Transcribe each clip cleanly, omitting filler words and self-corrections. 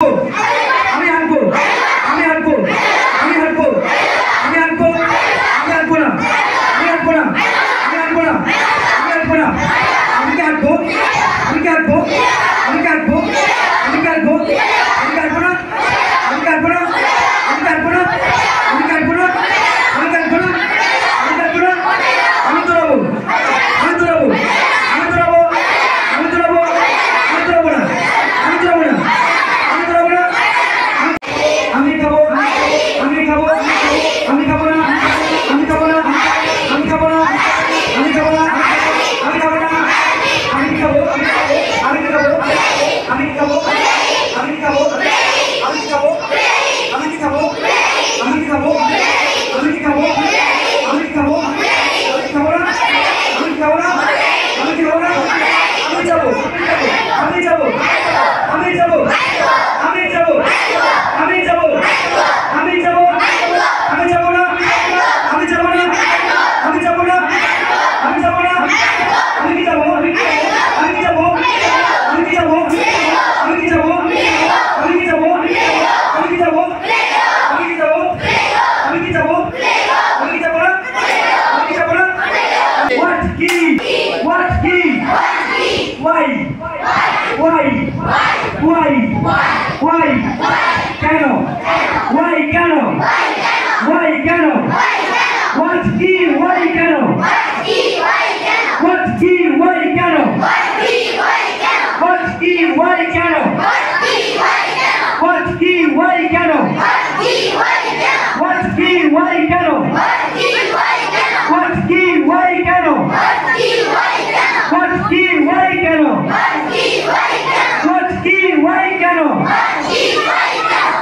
আমি আনবো আমি আনবো আমি আনবো আমি আনবো আমি আনবো না আমি আনবো না আমি আনবো না আমি আনবো না আমি কি আনবো আমি কি আনবো আমি কি আনবো আমি কি আনবো আমি কি আনবো না আমি কি আনবো না আমি কি আনবো না আমি কি আনবো না আমি কি আনবো না আমি কি আনবো না আমি দৌড়াবো আমি দৌড়াবো আমি দৌড়াবো আমি দৌড়াবো আমি দৌড়াবো না আমি দৌড়াবো না আমি খাবো আমি খাবো আমি খাবো না আমি খাবো না আমি খাবো না আমি খাবো না আমি খাবো না আমি খাবো আমি খাবো আমি খাবো আমি খাবো আমি খাবো আমি খাবো আমি খাবো আমি খাবো আমি খাবো আমি খাবো না আমি খাবো না আমি খাবো না আমি যাবো আমি যাবো আমি যাবো আমি যাবো আমি যাবো আমি যাবো আমি যাবো না আমি যাবো না আমি যাবো না আমি যাবো না আমি কি যাবো আমি কি যাবো আমি কি যাবো আমি কি যাবো আমি কি যাবো আমি কি যাবো আমি কি যাবো আমি কি যাবো আমি কি যাবো না আমি কি যাবো না what key why কেন why কেন why কেন what key why কেন what key why কেন what key why কেন what key why কেন what key why কেন what key why কেন what key why কেন what key why কেন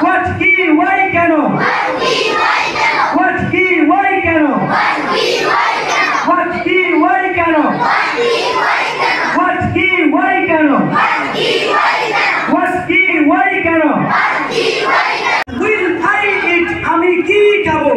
what key why কেন what key why কেন what key why কেন what key why কেন what key why কেন will I eat আমি কি খাবো